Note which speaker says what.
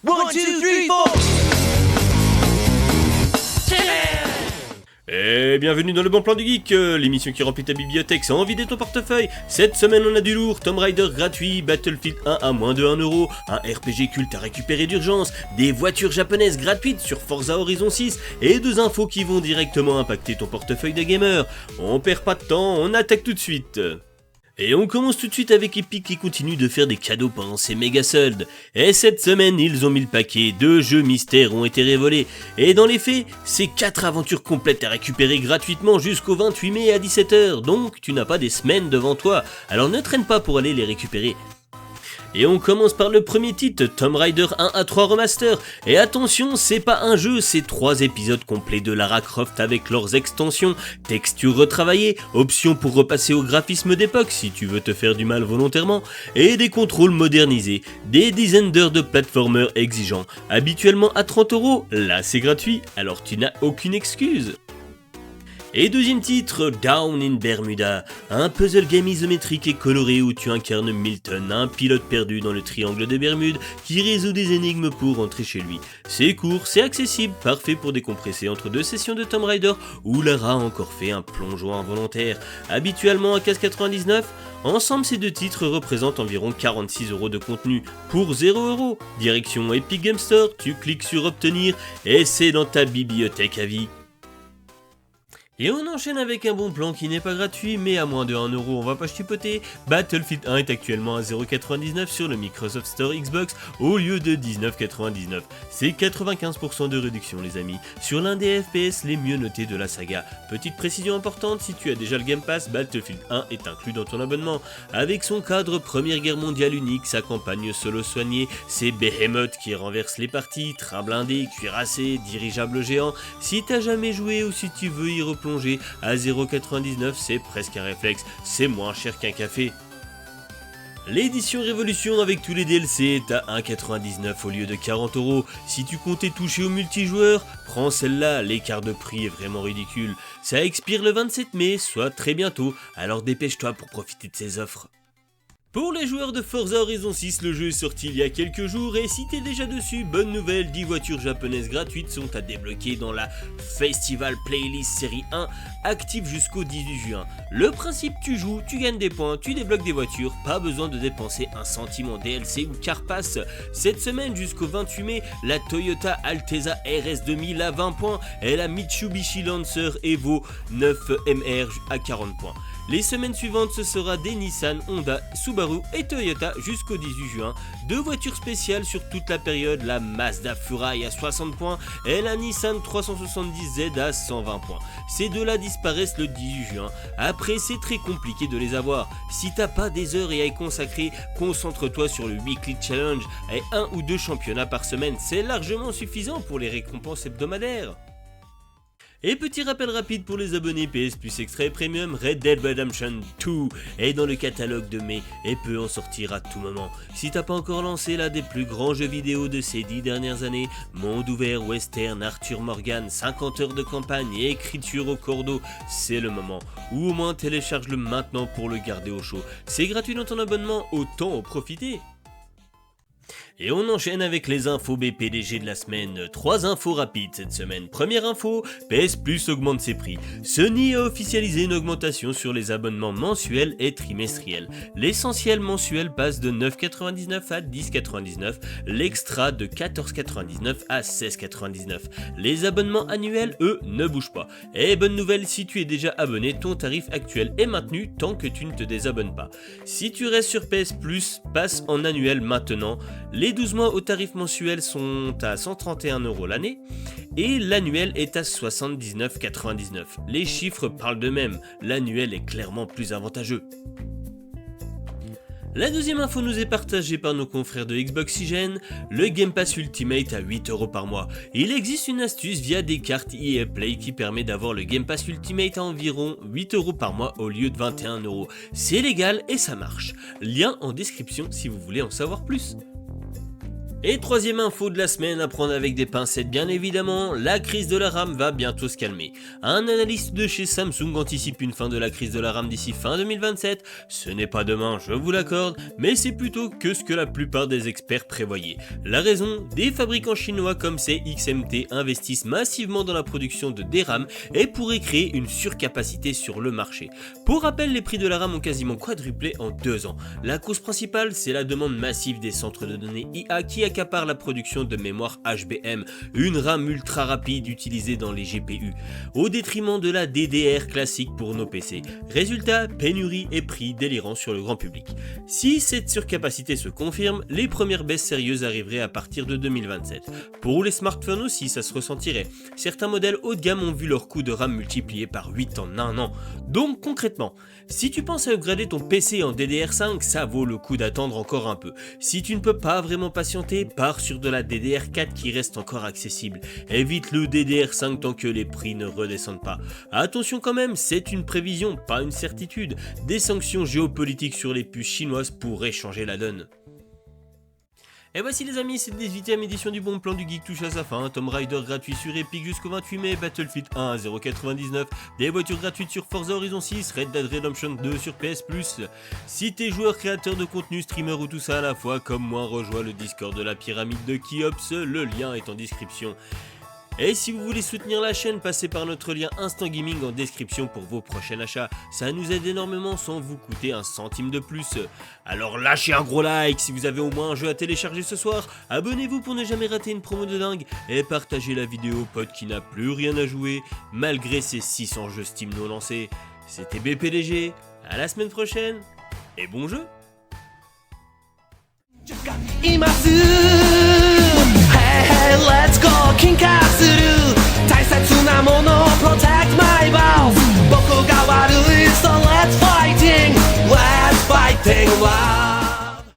Speaker 1: One, two, three, four.
Speaker 2: Et bienvenue dans le bon plan du geek, l'émission qui remplit ta bibliothèque sans vider ton portefeuille. Cette semaine on a du lourd, Tomb Raider gratuit, Battlefield 1 à moins de 1€, un RPG culte à récupérer d'urgence, des voitures japonaises gratuites sur Forza Horizon 6 et deux infos qui vont directement impacter ton portefeuille de gamer. On perd pas de temps, on attaque tout de suite. Et on commence tout de suite avec Epic qui continue de faire des cadeaux pendant ses méga soldes. Et cette semaine, ils ont mis le paquet, 2 jeux mystères ont été révélés. Et dans les faits, c'est 4 aventures complètes à récupérer gratuitement jusqu'au 28 mai à 17h. Donc tu n'as pas des semaines devant toi, alors ne traîne pas pour aller les récupérer. Et on commence par le premier titre, Tomb Raider 1 à 3 Remaster. Et attention, c'est pas un jeu, c'est 3 épisodes complets de Lara Croft avec leurs extensions, textures retravaillées, options pour repasser au graphisme d'époque si tu veux te faire du mal volontairement, et des contrôles modernisés, des dizaines d'heures de platformer exigeants. Habituellement à 30€, là c'est gratuit, alors tu n'as aucune excuse. Et deuxième titre, Down in Bermuda, un puzzle game isométrique et coloré où tu incarnes Milton, un pilote perdu dans le triangle de Bermude qui résout des énigmes pour rentrer chez lui. C'est court, c'est accessible, parfait pour décompresser entre 2 sessions de Tomb Raider où Lara a encore fait un plongeon involontaire. Habituellement à 15,99€, ensemble ces deux titres représentent environ 46€ de contenu pour 0€. Direction Epic Game Store, tu cliques sur obtenir et c'est dans ta bibliothèque à vie. Et on enchaîne avec un bon plan qui n'est pas gratuit mais à moins de 1€, on va pas chipoter. Battlefield 1 est actuellement à 0,99€ sur le Microsoft Store Xbox au lieu de 19,99€. C'est 95% de réduction les amis, sur l'un des FPS les mieux notés de la saga. Petite précision importante, si tu as déjà le Game Pass, Battlefield 1 est inclus dans ton abonnement. Avec son cadre Première Guerre mondiale unique, sa campagne solo soignée, ses behemoths qui renversent les parties, trains blindés, cuirassés, dirigeables géants. Si t'as jamais joué ou si tu veux y replonger à 0,99€, c'est presque un réflexe, c'est moins cher qu'un café. L'édition Révolution avec tous les DLC est à 1,99€ au lieu de 40€. Si tu comptais toucher au multijoueur, prends celle-là, l'écart de prix est vraiment ridicule. Ça expire le 27 mai, soit très bientôt, alors dépêche-toi pour profiter de ces offres. Pour les joueurs de Forza Horizon 6, le jeu est sorti il y a quelques jours et si t'es déjà dessus, bonne nouvelle, 10 voitures japonaises gratuites sont à débloquer dans la Festival Playlist série 1, active jusqu'au 18 juin. Le principe, tu joues, tu gagnes des points, tu débloques des voitures, pas besoin de dépenser un centime en DLC ou car pass. Cette semaine jusqu'au 28 mai, la Toyota Altezza RS 2000 à 20 points et la Mitsubishi Lancer Evo 9MR à 40 points. Les semaines suivantes, ce sera des Nissan, Honda, Subaru et Toyota jusqu'au 18 juin. 2 voitures spéciales sur toute la période, la Mazda Furai à 60 points et la Nissan 370Z à 120 points. Ces deux-là disparaissent le 18 juin. Après, c'est très compliqué de les avoir. Si t'as pas des heures et à y consacrer, concentre-toi sur le Weekly Challenge et 1 ou 2 championnats par semaine. C'est largement suffisant pour les récompenses hebdomadaires. Et petit rappel rapide pour les abonnés PS Plus Extra et Premium, Red Dead Redemption 2 est dans le catalogue de mai et peut en sortir à tout moment. Si t'as pas encore lancé l'un des plus grands jeux vidéo de ces 10 dernières années, monde ouvert, western, Arthur Morgan, 50 heures de campagne et écriture au cordeau, c'est le moment. Ou au moins télécharge-le maintenant pour le garder au chaud. C'est gratuit dans ton abonnement, autant en profiter. Et on enchaîne avec les infos BPDG de la semaine. 3 infos rapides cette semaine. Première info, PS Plus augmente ses prix. Sony a officialisé une augmentation sur les abonnements mensuels et trimestriels. L'essentiel mensuel passe de 9,99€ à 10,99€, l'extra de 14,99€ à 16,99€. Les abonnements annuels, eux, ne bougent pas. Et bonne nouvelle, si tu es déjà abonné, ton tarif actuel est maintenu tant que tu ne te désabonnes pas. Si tu restes sur PS Plus, passe en annuel maintenant. Les 12 mois au tarif mensuel sont à 131€ l'année et l'annuel est à 79,99€. Les chiffres parlent d'eux-mêmes, l'annuel est clairement plus avantageux. La deuxième info nous est partagée par nos confrères de Xboxygène, le Game Pass Ultimate à 8€ par mois. Il existe une astuce via des cartes EA Play qui permet d'avoir le Game Pass Ultimate à environ 8€ par mois au lieu de 21€. C'est légal et ça marche. Lien en description si vous voulez en savoir plus. Et troisième info de la semaine, à prendre avec des pincettes bien évidemment, la crise de la RAM va bientôt se calmer. Un analyste de chez Samsung anticipe une fin de la crise de la RAM d'ici fin 2027, ce n'est pas demain, je vous l'accorde, mais c'est plutôt que ce que la plupart des experts prévoyaient. La raison, des fabricants chinois comme CXMT investissent massivement dans la production de DRAM et pourraient créer une surcapacité sur le marché. Pour rappel, les prix de la RAM ont quasiment quadruplé en 2 ans. La cause principale, c'est la demande massive des centres de données IA qui accapare la production de mémoire HBM, une RAM ultra rapide utilisée dans les GPU, au détriment de la DDR classique pour nos PC. Résultat, pénurie et prix délirants sur le grand public. Si cette surcapacité se confirme, les premières baisses sérieuses arriveraient à partir de 2027. Pour les smartphones aussi, ça se ressentirait. Certains modèles haut de gamme ont vu leur coût de RAM multiplié par 8 en 1 an. Donc concrètement, si tu penses à upgrader ton PC en DDR5, ça vaut le coup d'attendre encore un peu. Si tu ne peux pas vraiment patienter, pars sur de la DDR4 qui reste encore accessible. Évite le DDR5 tant que les prix ne redescendent pas. Attention quand même, c'est une prévision, pas une certitude. Des sanctions géopolitiques sur les puces chinoises pourraient changer la donne. Et voici les amis, cette 18e édition du Bon Plan du Geek touche à sa fin. Tomb Raider gratuit sur Epic jusqu'au 28 mai, Battlefield 1 à 0,99, des voitures gratuites sur Forza Horizon 6, Red Dead Redemption 2 sur PS Plus. Si t'es joueur, créateur de contenu, streamer ou tout ça à la fois, comme moi, rejoins le Discord de la pyramide de Kiops, le lien est en description. Et si vous voulez soutenir la chaîne, passez par notre lien Instant Gaming en description pour vos prochains achats. Ça nous aide énormément sans vous coûter un centime de plus. Alors lâchez un gros like si vous avez au moins un jeu à télécharger ce soir. Abonnez-vous pour ne jamais rater une promo de dingue. Et partagez la vidéo au pote qui n'a plus rien à jouer, malgré ses 600 jeux Steam non lancés. C'était BPDG, à la semaine prochaine, et bon jeu.
Speaker 1: Hey, let's go, Kinkatsu. 大切なもの protect my vows. 僕が悪い so let's fighting. Let's fighting. Wow.